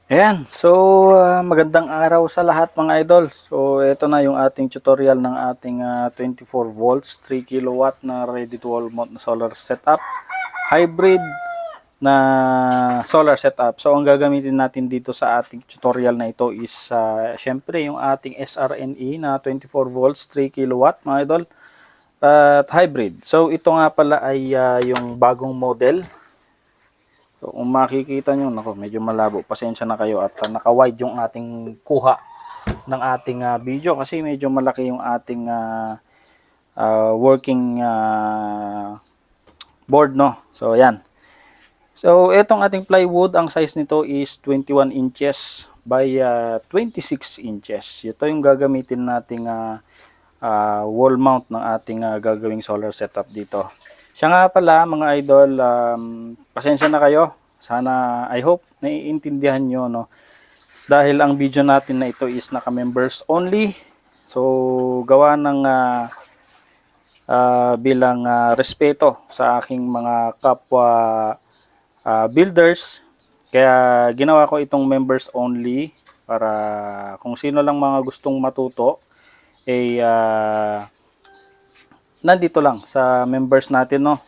Ayan, so magandang araw sa lahat mga idol. So ito na yung ating tutorial ng ating 24 volts, 3 kilowatt na ready to wall mount na solar setup. Hybrid na solar setup. So ang gagamitin natin dito sa ating tutorial na ito is syempre yung ating SRNE na 24 volts, 3 kilowatt mga idol. At hybrid. So ito nga pala ay yung bagong model. So, kung makikita nyo, nako, medyo malabo. Pasensya na kayo at naka-wide yung ating kuha ng ating video kasi medyo malaki yung ating working board, no? So, yan. So, etong ating plywood, ang size nito is 21 inches by 26 inches. Ito yung gagamitin nating wall mount ng ating gagawing solar setup dito. Siya nga pala mga idol, pasensya na kayo. Sana, I hope, naiintindihan nyo, no? Dahil ang video natin na ito is naka-members only. So, gawa ng bilang respeto sa aking mga kapwa builders. Kaya ginawa ko itong members only para kung sino lang mga gustong matuto, nandito lang sa members natin, no?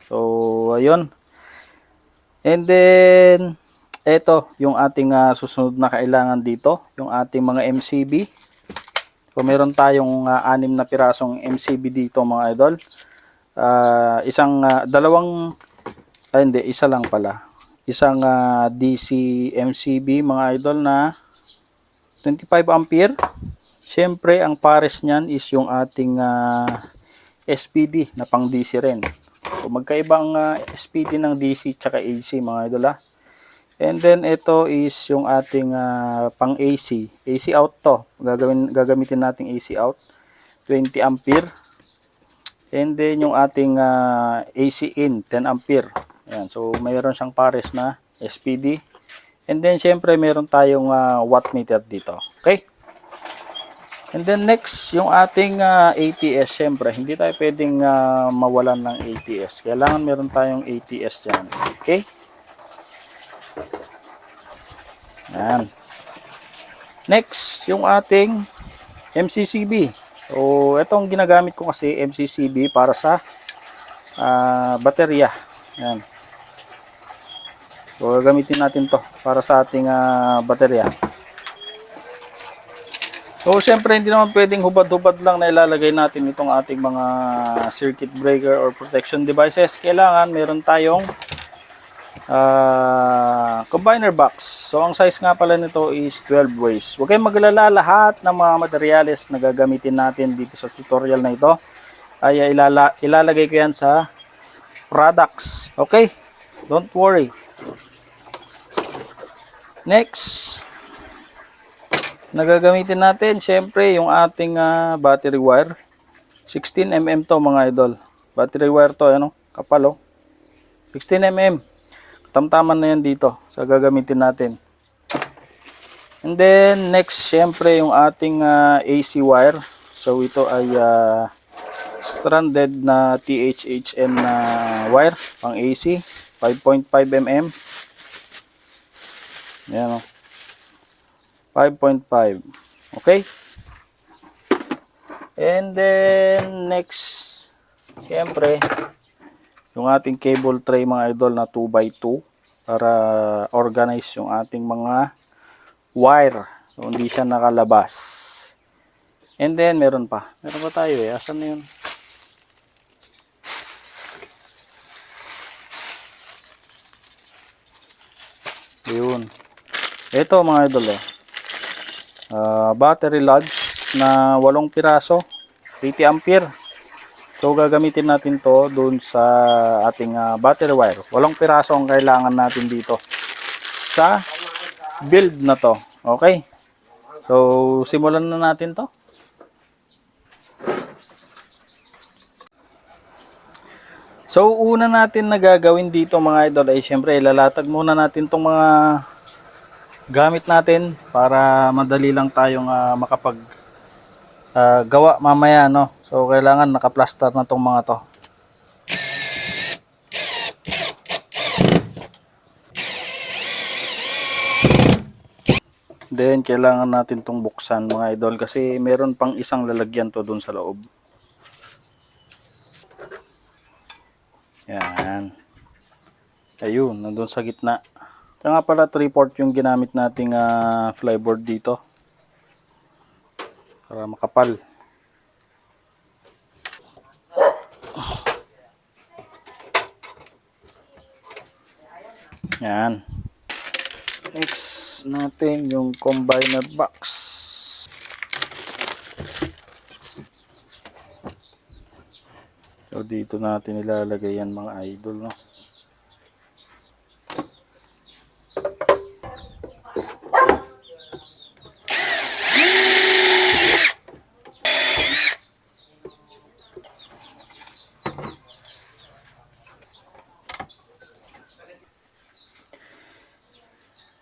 So, ayun. And then, ito yung ating susunod na kailangan dito, yung ating mga MCB. So, meron tayong 6 na pirasong MCB dito mga idol. Isa lang pala. Isang DC MCB mga idol na 25 ampere. Siyempre, ang pares niyan is yung ating SPD na pang DC rin. So, magkaiba ang SPD ng DC tsaka AC mga idol . And then ito is yung ating pang AC. AC out to. Gagamitin nating AC out. 20 ampere. And then yung ating AC in 10 ampere. Ayan. So mayroon siyang pares na SPD. And then syempre meron tayong wattmeter dito. Okay? And then next, yung ating ATS, syempre, hindi tayo pwedeng mawalan ng ATS. Kailangan meron tayong ATS dyan. Okay? Yan. Next, yung ating MCCB. So, itong ginagamit ko kasi MCCB para sa baterya. Yan. So, gamitin natin to para sa ating baterya. So, syempre, hindi naman pwedeng hubad-hubad lang na ilalagay natin itong ating mga circuit breaker or protection devices. Kailangan meron tayong combiner box. So, ang size nga pala nito is 12 ways. Huwag kayong maglala, lahat ng mga materyales na gagamitin natin dito sa tutorial na ito ay ilalagay ko yan sa products. Okay? Don't worry. Next, nagagamitin natin syempre yung ating battery wire. 16mm to mga idol. Battery wire to, ano? Kapal, oh. 16mm. Tamtaman na yan dito sa gagamitin natin. And then next syempre yung ating AC wire. So ito ay stranded na THHN na wire pang AC, 5.5mm. Yan, oh. 5.5. Okay? And then next, syempre, yung ating cable tray mga idol na 2x2 para organize yung ating mga wire. So, hindi siya nakalabas. And then meron pa. Meron pa tayo eh. Asan na yun? Yun. Ito mga idol eh. Battery lugs na 8 piraso, 80 ampere. So gagamitin natin to doon sa ating battery wire. 8 piraso ang kailangan natin dito sa build na to. Okay? So simulan na natin to. So una natin na gagawin dito mga idol ay syempre ilalatag muna natin tong mga gamit natin para madali lang tayong makapag gawa mamaya, no? So kailangan naka-plaster na tong mga to. Then, kailangan natin tong buksan mga idol kasi meron pang isang lalagyan to dun sa loob. Yan. Ayun, nandun sa gitna. Kaya nga pala 3/4 yung ginamit nating flyboard dito. Para makapal. Yan. Next natin yung combiner box. So dito natin ilalagay yan mga idol, no.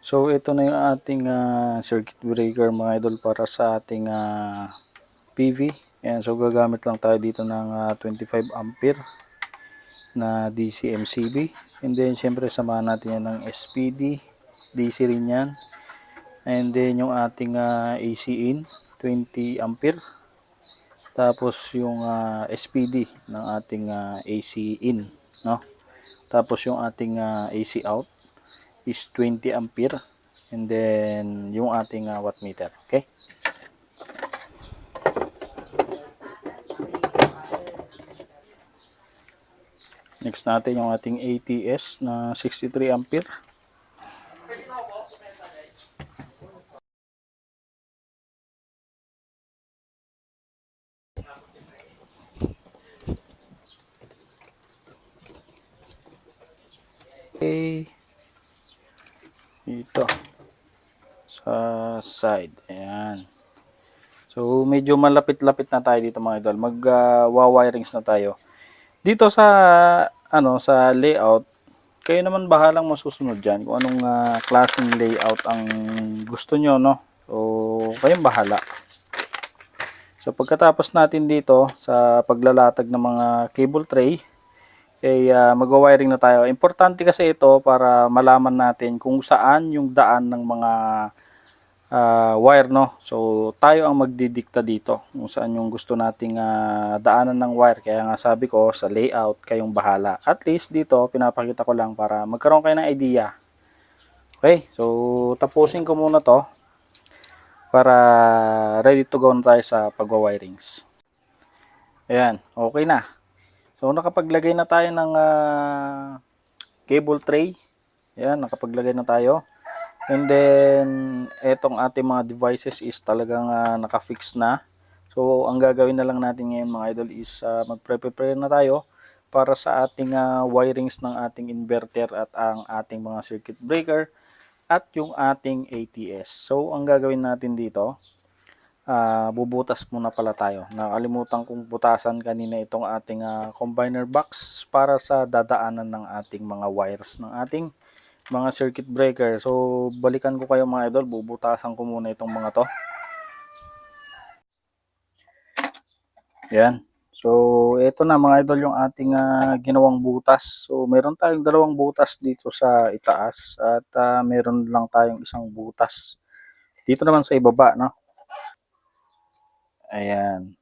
So ito na yung ating circuit breaker mga idol para sa ating PV. Ayan, so gagamit lang tayo dito ng 25 ampere na DC MCB. And then syempre samahan natin yan ng SPD. DC rin yan. And then yung ating AC in 20 ampere. Tapos yung SPD ng ating AC in, no? Tapos yung ating AC out is 20 ampere, and then yung ating wattmeter. Okay, next natin yung ating ATS na 63 ampere. Okay, ito sa side. Ayan. So medyo malapit-lapit na tayo dito mga idol. Mag-wirings na tayo. Dito sa sa layout, kayo naman bahalang masusunod diyan kung anong klaseng layout ang gusto nyo, no. So kayong bahala. So pagkatapos natin dito sa paglalatag ng mga cable tray, mag-wiring na tayo. Importante kasi ito para malaman natin kung saan yung daan ng mga wire, no. So tayo ang magdidikta dito kung saan yung gusto nating daanan ng wire. Kaya nga sabi ko sa layout kayong bahala. At least dito pinapakita ko lang para magkaroon kayo ng idea. Okay, so tapusin ko muna to para ready to go na tayo sa pagwa-wirings. Ayan, okay na. So nakapaglagay na tayo ng cable tray. Ayan, nakapaglagay na tayo. And then etong ating mga devices is talagang naka-fix na. So ang gagawin na lang natin ngayon mga idol is magpre-prepare na tayo para sa ating wirings ng ating inverter at ang ating mga circuit breaker at yung ating ATS. So ang gagawin natin dito, bubutas muna pala tayo. Nakalimutan kong butasan kanina itong ating combiner box para sa dadaanan ng ating mga wires ng ating mga circuit breaker. So balikan ko kayo mga idol, bubutasan ko muna itong mga to. Yan. So ito na mga idol yung ating ginawang butas. So meron tayong dalawang butas dito sa itaas at meron lang tayong isang butas dito naman sa ibaba, no. Ayan.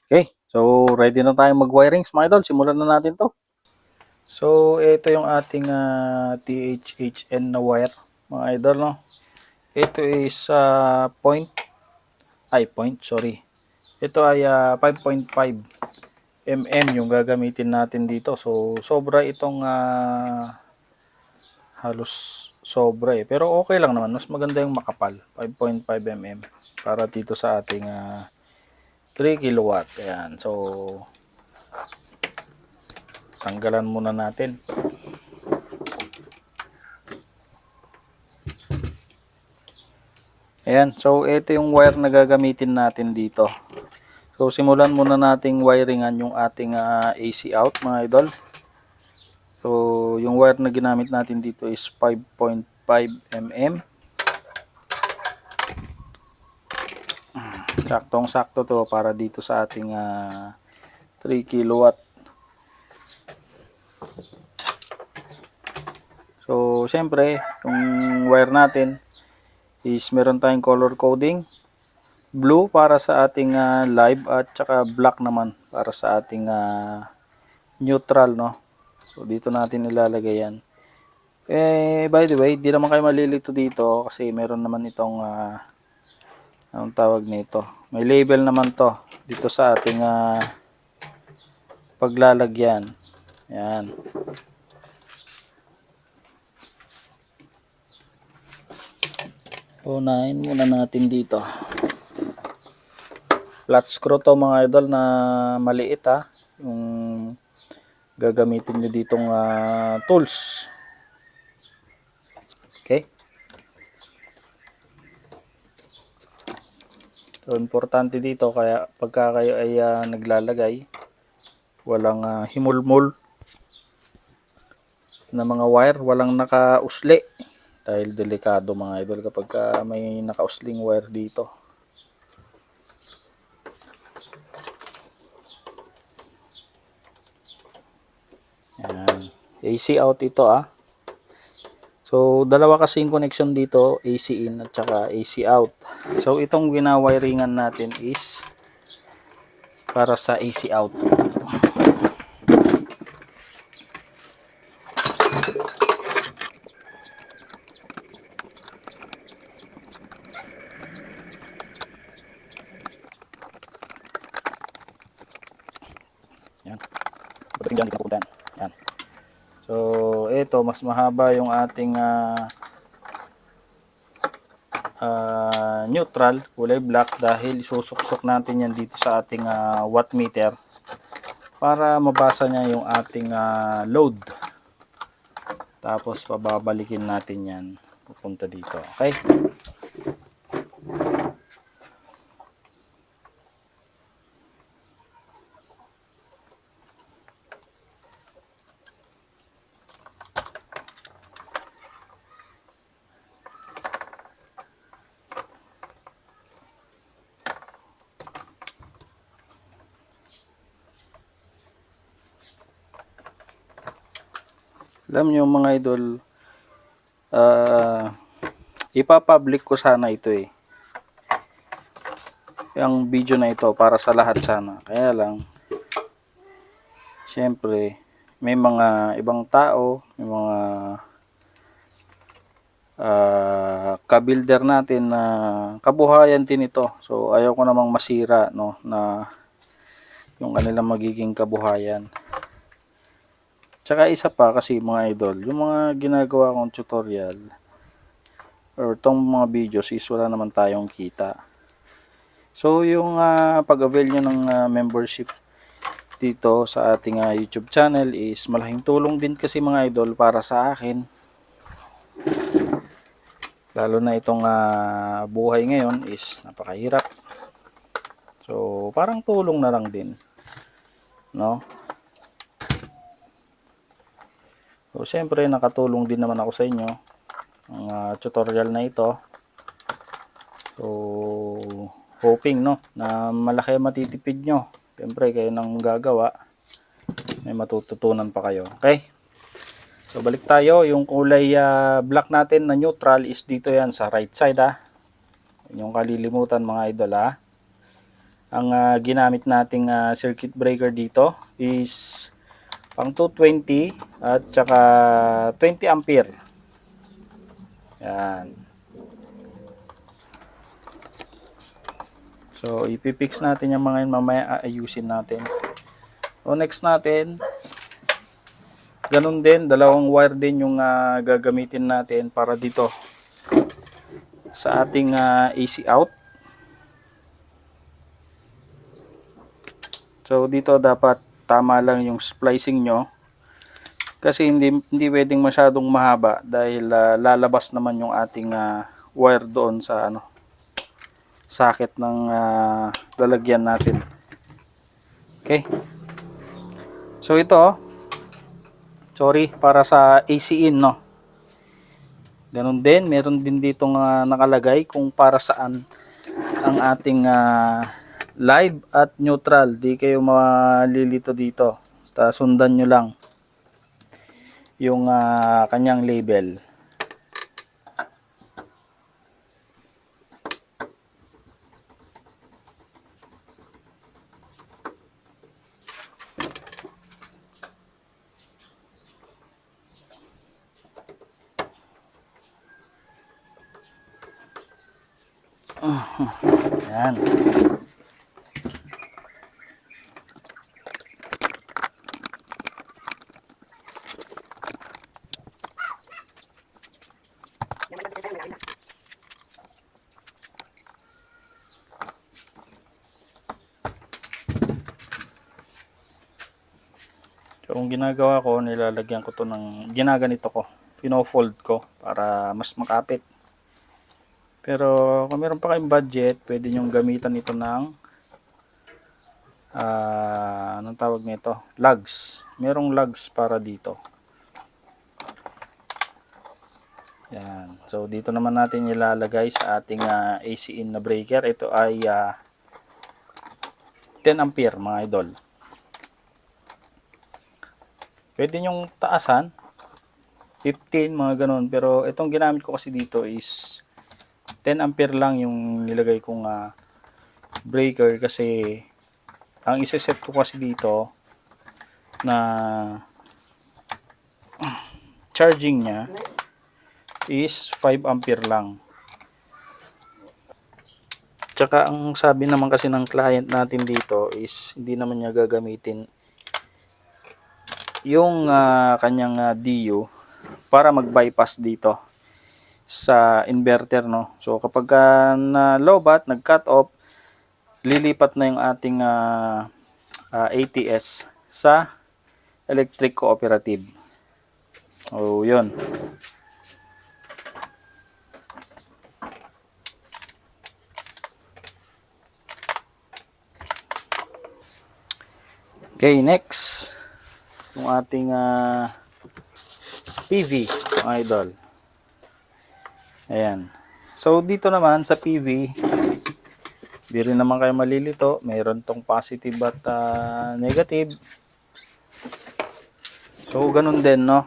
Okay, so ready na tayong mag-wirings mga idol. Simulan na natin to. So ito yung ating THHN na wire mga idol, no. Ito is sorry. Ito ay 5.5 mm yung gagamitin natin dito. So sobra itong halos sobra eh. Pero okay lang naman. Mas maganda yung makapal. 5.5 mm para dito sa ating 3 kilowatt. Ayan. So tanggalan muna natin. Ayan. So ito yung wire na gagamitin natin dito. So simulan muna nating wiringan yung ating AC out mga idol. So yung wire na ginamit natin dito is 5.5 mm. Saktong sakto to para dito sa ating 3 kilowatt. So syempre, yung wire natin is meron tayong color coding. Blue para sa ating live at saka black naman para sa ating neutral, no? So, dito natin ilalagay yan. By the way, di naman kayo malilito dito kasi meron naman itong anong tawag nito. May label naman to dito sa ating paglalagyan. Yan. Unahin muna natin dito. Flat screw to mga idol na maliit yung gagamitin nyo ditong tools. Okay. So, importante dito kaya pagka kayo ay naglalagay, walang himulmul na mga wire, walang nakausli. Dahil delikado mga idol kapag may nakausling wire dito. Yan. AC out ito So, dalawa kasi yung connection dito, AC in at saka AC out. So, itong winawiringan natin is para sa AC out. Yan. Pagdating dyan, di napupuntahan. Yan. So, ito, mas mahaba yung ating neutral, kulay black dahil isusuksok natin yan dito sa ating watt meter para mabasa niya yung ating load. Tapos, pababalikin natin yan pupunta dito. Okay? Alam nyo mga idol, ipapublic ko sana ito yung video na ito para sa lahat sana. Kaya lang, syempre, may mga ibang tao, may mga kabuilder natin na kabuhayan din ito. So, ayaw ko namang masira, no, na yung kanilang magiging kabuhayan. Tsaka isa pa kasi mga idol, yung mga ginagawa kong tutorial or tong mga videos is wala naman tayong kita. So yung pag-avail nyo ng membership dito sa ating YouTube channel is malaking tulong din kasi mga idol para sa akin. Lalo na itong buhay ngayon is napakahirap. So parang tulong na lang din, no? So, siyempre, nakatulong din naman ako sa inyo ang tutorial na ito. So, hoping, no, na malaki matitipid nyo. Siyempre, kayo nang gagawa, may matututunan pa kayo. Okay? So, balik tayo. Yung kulay black natin na neutral is dito yan sa right side, Yung kalilimutan mga idol, Ang ginamit nating circuit breaker dito is pang 220 at saka 20 ampere. Yan. So, ipipix natin yung mga yun, mamaya aayusin natin. So, next natin, ganun din, dalawang wire din yung gagamitin natin para dito sa ating AC out. So, dito dapat tama lang yung splicing nyo kasi hindi pwedeng masyadong mahaba dahil lalabas naman yung ating wire doon sa socket ng lalagyan natin. Okay, so ito sorry, para sa AC in, no, ganun din, meron din ditong nakalagay kung para saan ang ating live at neutral. Di kayo malilito dito. Basta sundan nyo lang yung kanyang label. Yan. So, ang ginagawa ko, nilalagyan ko to ng, ginaganito ko, pino-fold ko para mas makapit. Pero kung meron pa kayong budget, pwede nyong gamitan ito ng anong tawag nito? Lugs. Merong lugs para dito. Yan. So dito naman natin ilalagay sa ating AC in na breaker. Ito ay 10 ampere mga idol. Pwede nyong taasan 15 mga ganun, pero itong ginamit ko kasi dito is 10 ampere lang yung nilagay kong breaker, kasi ang isa-set ko kasi dito na charging niya is 5 ampere lang. Tsaka ang sabi naman kasi ng client natin dito is hindi naman niya gagamitin yung kanyang DU para mag-bypass dito sa inverter, no. So kapag na lowbat, nag-cut off, lilipat na yung ating ATS sa electric cooperative. Oh, yun. Okay, next yung ating PV, mga idol. Ayan. So dito naman sa PV, di rin naman kayo malilito, mayroon tong positive at negative. So ganun din, no.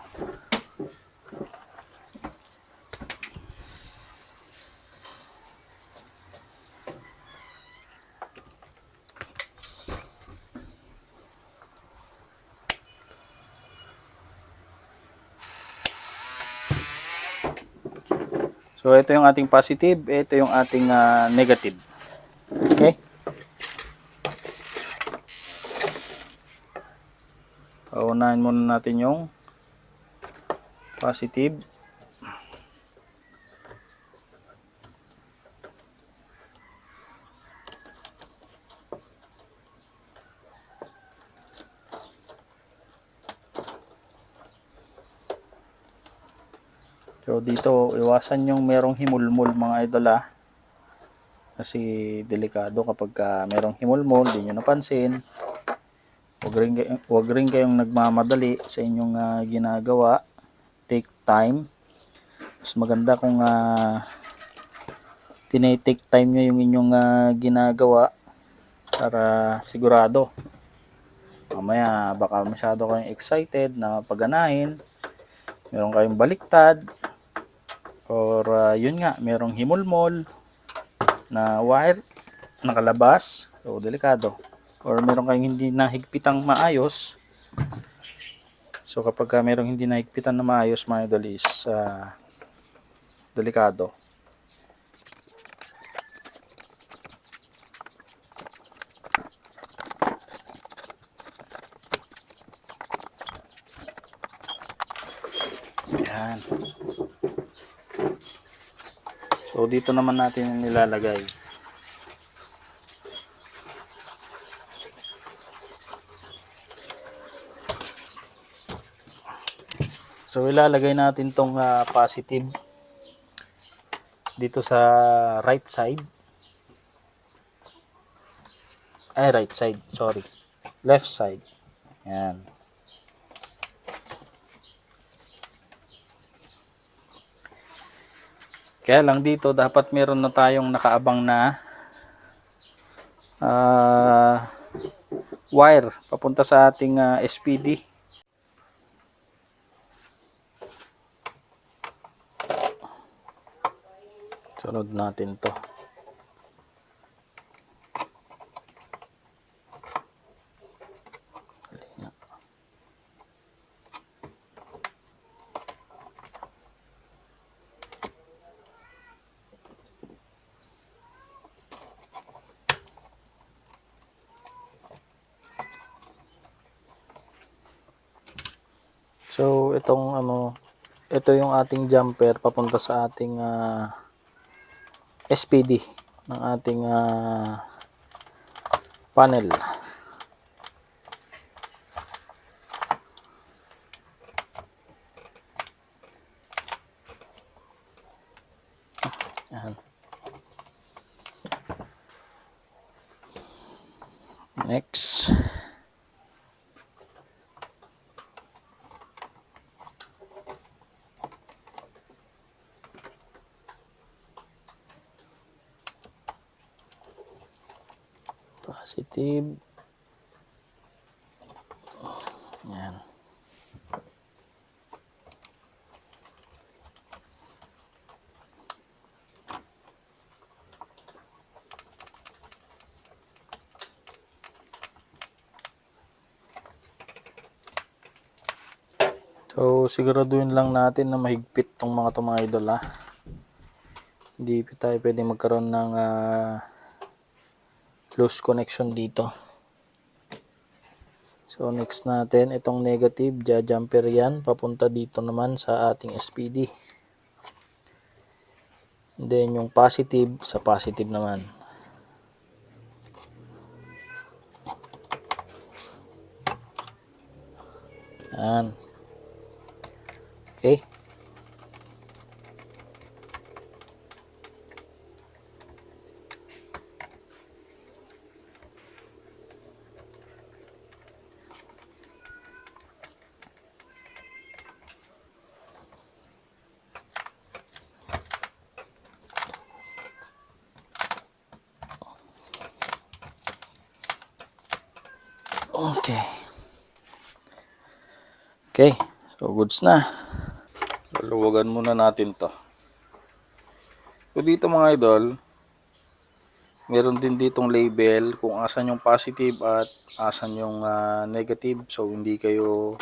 So ito yung ating positive, ito yung ating negative. Okay? Paunahin muna natin yung positive. So dito, iwasan yung merong himulmul mga idol kasi delikado kapag merong himulmul, di nyo napansin. Huwag rin kayong nagmamadali sa inyong ginagawa. Take time. Mas maganda kung tinitake time nyo yung inyong ginagawa para sigurado. Mamaya baka masyado kayong excited na paganahin, meron kayong baliktad, or yun nga, merong himulmol na wire nakalabas, so delikado. Or meron kayong hindi nahigpitang maayos. So kapag merong hindi nahigpitan na maayos, mga idol, is delikado. Yan. So dito naman natin nilalagay. So ilalagay natin tong positive dito sa right side. Ay, right side, sorry. Left side. Yan. Kaya lang dito dapat meron na tayong nakaabang na wire papunta sa ating SPD. Sunod natin to. So itong ito yung ating jumper papunta sa ating SPD ng ating panel. Ayan. Next. Positive. Ayan. So, siguraduhin lang natin na mahigpit tong mga idol ha. Hindi tayo pwede magkaroon ng loose connection dito. So, next natin, itong negative, jumper yan, papunta dito naman sa ating SPD. And then, yung positive, sa positive naman. Yan. Okay. Okay. Okay. So, goods na. Laluwagan muna natin to. So, dito mga idol, meron din ditong label kung asan yung positive at asan yung negative. So, hindi kayo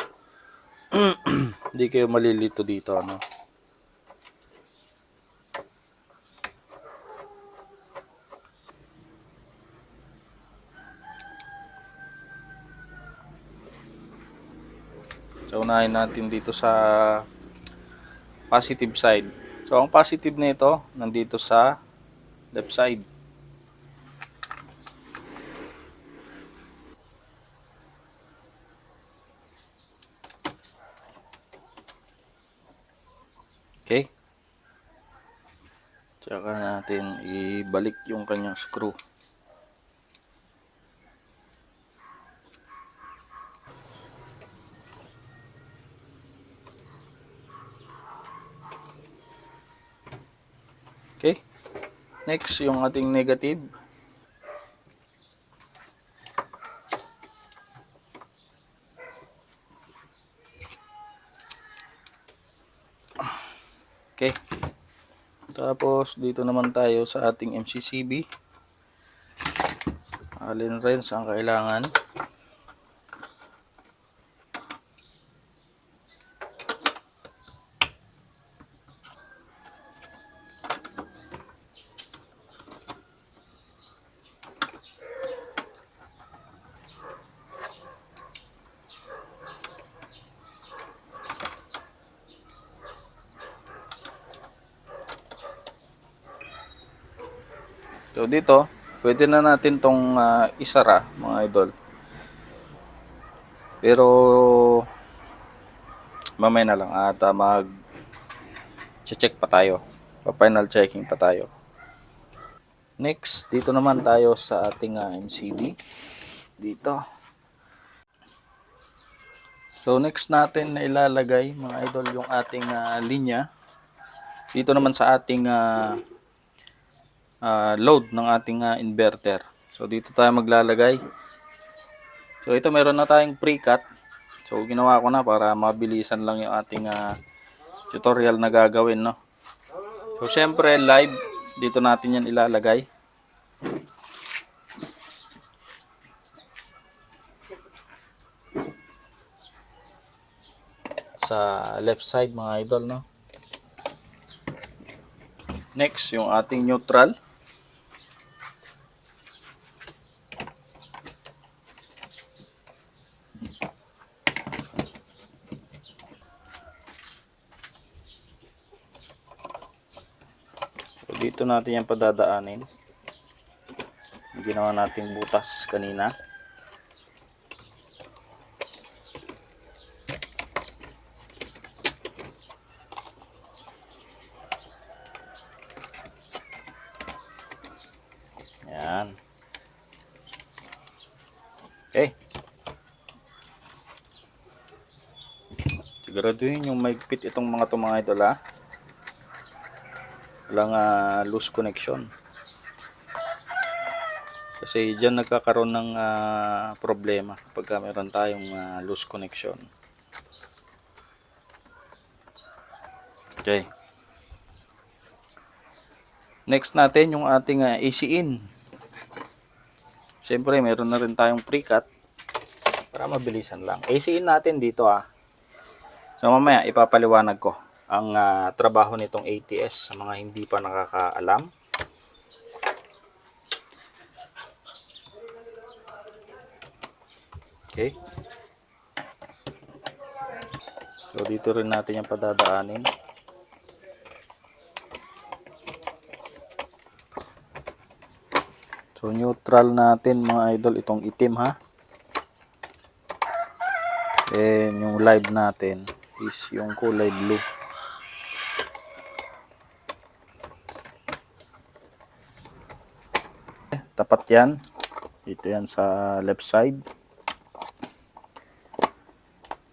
hindi kayo malilito dito, ano. So, unahin natin dito sa positive side. So, ang positive nito nandito sa left side. Okay? Tsaka natin ibalik yung kanyang screw. Okay? Next, yung ating negative. Okay. Tapos, dito naman tayo sa ating MCCB. Allen wrench ang kailangan. So dito, pwede na natin tong isara mga idol. Pero mamaya na lang at mag-check pa tayo. Pa-final checking pa tayo. Next, dito naman tayo sa ating MCB. Dito. So next natin na ilalagay mga idol yung ating linya. Dito naman sa ating load ng ating inverter. So dito tayo maglalagay. So ito meron na tayong pre-cut. So ginawa ko na para mabilisan lang yung ating tutorial na gagawin, no. So syempre live dito natin yan ilalagay. Sa left side mga idol, no. Next yung ating neutral. dito natin yan padadaanin. Ginawa nating butas kanina. Yan. Okay. Siguraduhin yung maigpit itong mga idol ha. Walang loose connection. Kasi dyan nagkakaroon ng problema kapag meron tayong loose connection. Okay. Next natin yung ating AC in. Siyempre meron na rin tayong pre-cut para mabilisan lang. AC in natin dito ha. So mamaya ipapaliwanag ko ang trabaho nitong ATS sa mga hindi pa nakakaalam. Okay. So dito rin natin yung padadaanin. So neutral natin mga idol itong itim ha. Then yung live natin is yung kulay blue. Tapat yan. Ito yan sa left side.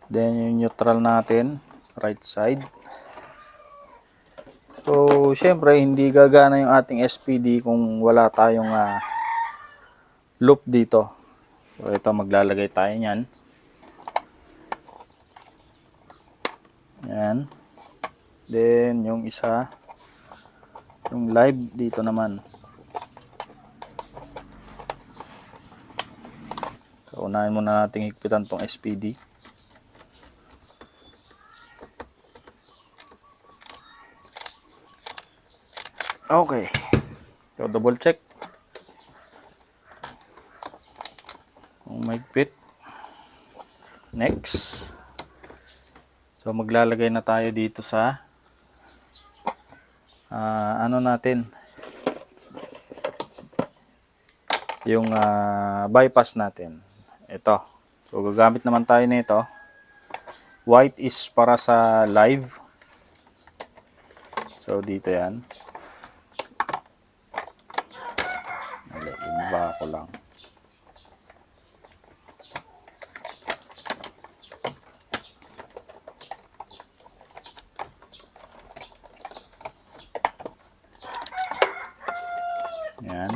Then yung neutral natin right side. So syempre hindi gagana yung ating SPD kung wala tayong loop dito. So ito maglalagay tayo niyan. Yan. Then yung isa yung live dito naman. So unahin muna nating higpitan tong SPD. Okay. So double check. Kung mahigpit. Next. So maglalagay na tayo dito sa ano natin. Yung bypass natin. Ito. So gagamit naman tayo nito. White is para sa live. So dito yan. Ibaba ko lang. Yan.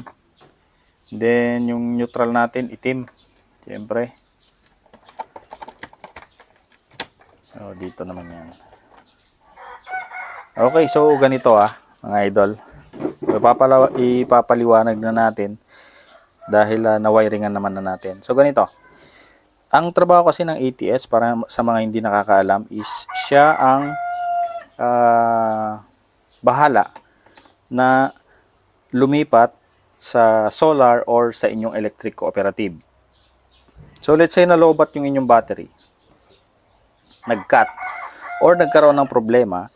Then yung neutral natin itim. Siyempre. So dito naman yan. Okay, so ganito mga idol. Ipapaliwanag na natin dahil na-wiringan naman na natin. So ganito. Ang trabaho kasi ng ATS para sa mga hindi nakakaalam is siya ang bahala na lumipat sa solar or sa inyong electric cooperative. So let's say nalobat yung inyong battery. Nag-cut or nagkaroon ng problema,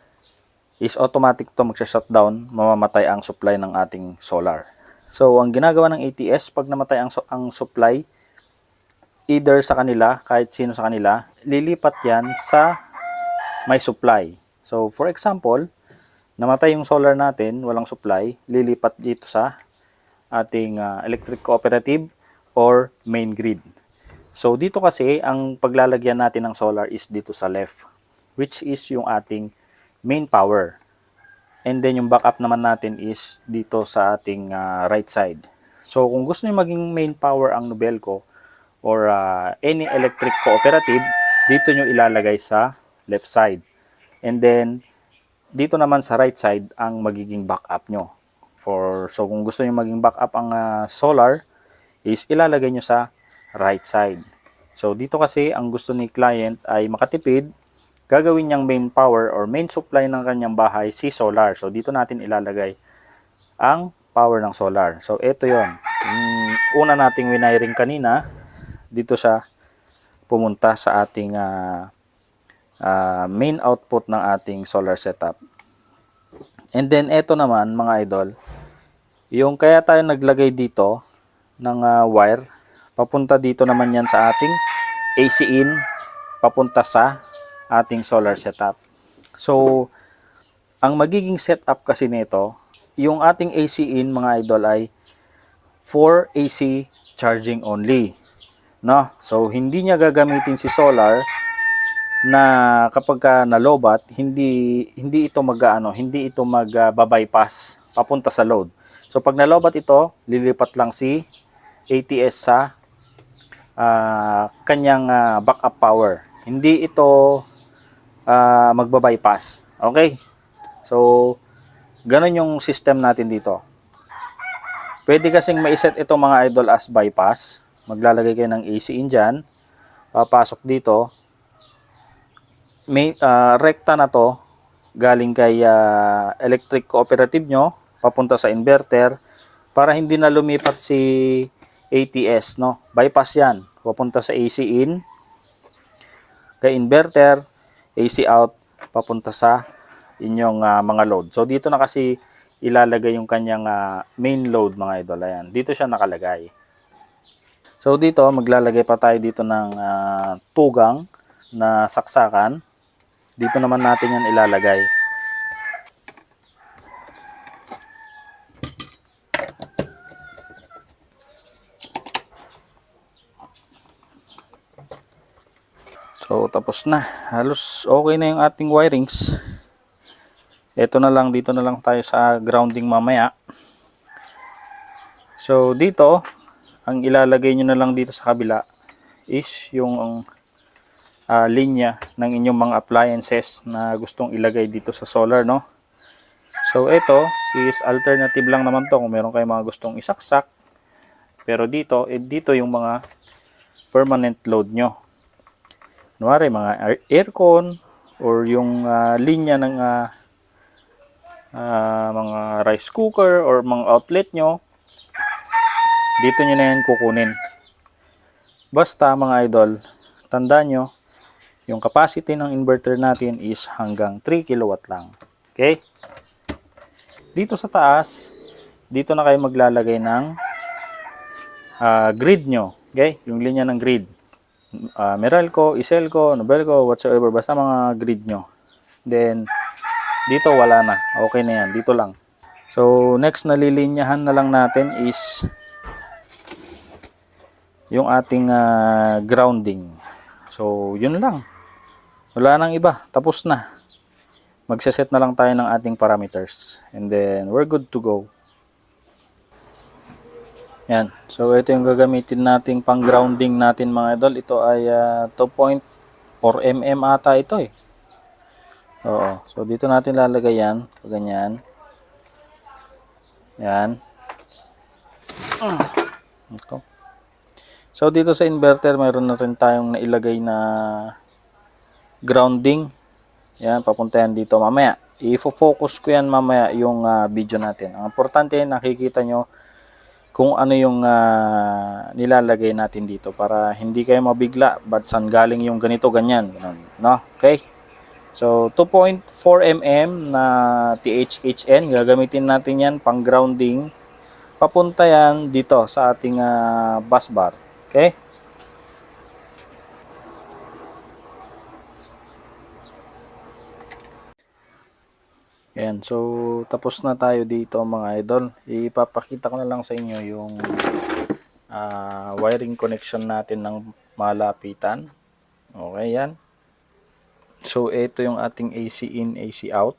is automatic to magsha-shutdown, mamamatay ang supply ng ating solar. So, ang ginagawa ng ATS, pag namatay ang supply, either sa kanila, kahit sino sa kanila, lilipat yan sa may supply. So, for example, namatay yung solar natin, walang supply, lilipat dito sa ating electric cooperative or main grid. So, dito kasi, ang paglalagyan natin ng solar is dito sa left, which is yung ating main power. And then yung backup naman natin is dito sa ating right side. So kung gusto niyo maging main power ang Nobelco or any electric cooperative, dito nyo ilalagay sa left side. And then dito naman sa right side ang magiging backup nyo. So kung gusto niyo maging backup ang solar, is ilalagay nyo sa right side. So dito kasi ang gusto ni client ay makatipid, gagawin niyang main power or main supply ng kanyang bahay si solar. So dito natin ilalagay ang power ng solar. So ito yon. Una nating winiring kanina, dito siya pumunta sa ating main output ng ating solar setup. And then eto naman mga idol, yung kaya tayo naglagay dito ng wire, papunta dito naman yan sa ating AC in, papunta sa ating solar setup. So, ang magiging setup kasi nito, yung ating AC in mga idol ay for AC charging only. No? So, hindi niya gagamitin si solar na kapag ka nalobat, hindi ito hindi ito magbabypass papunta sa load. So pag nalobat ito, lilipat lang si ATS sa kanyang backup power. Hindi ito magbabypass. Okay? So ganun yung system natin dito. Pwede kasing maiset ito mga idol as bypass. Maglalagay kayo ng AC in dyan, papasok dito, may rekta na to galing kay electric cooperative nyo papunta sa inverter para hindi na lumipat si ATS, no? Bypass yan, papunta sa AC in kay inverter, AC out papunta sa inyong mga load. So dito na kasi ilalagay yung kanyang main load mga idol. Ayan, dito siya nakalagay. So dito maglalagay pa tayo dito ng tugang na saksakan. Dito naman natin yan ilalagay. So tapos na. Halos okay na yung ating wirings. Ito na lang, dito na lang tayo sa grounding mamaya. So dito, ang ilalagay nyo na lang dito sa kabila is yung linya ng inyong mga appliances na gustong ilagay dito sa solar, no? So ito is alternative lang naman to kung meron kayong mga gustong isaksak. Pero dito, dito yung mga permanent load nyo. Kunwari mga aircon or yung linya ng mga rice cooker or mga outlet nyo, dito nyo na yan kukunin. Basta mga idol, tandaan nyo, yung capacity ng inverter natin is hanggang 3 kilowatt lang. Okay? Dito sa taas, dito na kayo maglalagay ng grid nyo. Okay? Yung linya ng grid. Meralco, Iselco, Nobelco, whatsoever. Basta mga grid nyo. Then, dito wala na. Okay na yan. Dito lang. So, next na lilinyahan na lang natin is yung ating grounding. So, yun lang. Wala nang iba. Tapos na. Magseset na lang tayo ng ating parameters. And then, we're good to go. Yan. So, ito yung gagamitin nating pang grounding natin mga idol. Ito ay 2.4 mm ata ito eh. Oo. So, dito natin lalagay yan. So, ganyan. Yan. So, dito sa inverter, mayroon na rin tayong nailagay na grounding. Yan, papunta yan dito mamaya. I-focus ko yan mamaya yung video natin. Ang importante, nakikita nyo kung ano yung nilalagay natin dito para hindi kayo mabigla. Ba't saan galing yung ganito, ganyan. No? Okay? So, 2.4 mm na THHN. Gagamitin natin yan pang grounding. Papunta yan dito sa ating bus bar. Okay? Ayan, so tapos na tayo dito mga idol. Ipapakita ko na lang sa inyo yung wiring connection natin ng malapitan. Okay, yan. So ito yung ating AC in, AC out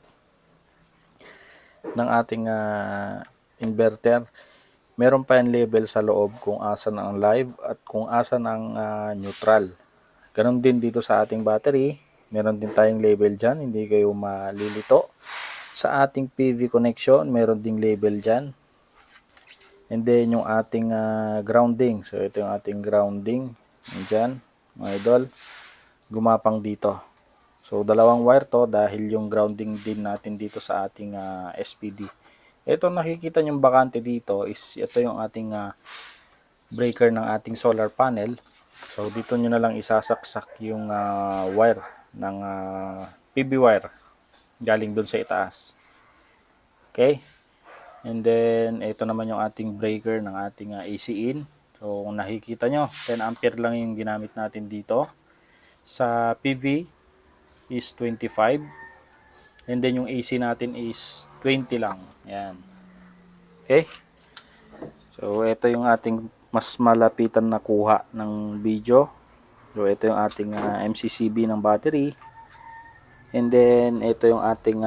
ng ating inverter. Meron pa yan label sa loob kung asan ang live at kung asan ang neutral. Ganon din dito sa ating battery. Meron din tayong label dyan, hindi kayo malilito. Sa ating PV connection, meron ding label dyan. And then yung ating grounding. So ito yung ating grounding. Dyan, mga idol. Gumapang dito. So dalawang wire to dahil yung grounding din natin dito sa ating SPD. Ito nakikita yung bakante dito is ito yung ating breaker ng ating solar panel. So dito nyo na lang isasaksak yung wire ng PV wire galing doon sa itaas. Okay? And then, ito naman yung ating breaker ng ating AC in. So, kung nakikita nyo, 10 ampere lang yung ginamit natin dito. Sa PV is 25. And then, yung AC natin is 20 lang. Yan. Okay? So, ito yung ating mas malapitan na kuha ng video. So, ito yung ating MCCB ng battery. And then, ito yung ating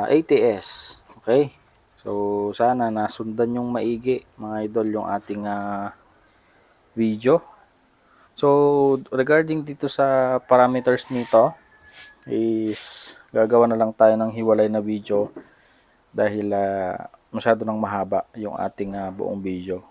ATS. Okay? So, sana nasundan yung maigi, mga idol, yung ating video. So, regarding dito sa parameters nito, is gagawa na lang tayo ng hiwalay na video dahil masyado nang mahaba yung ating buong video.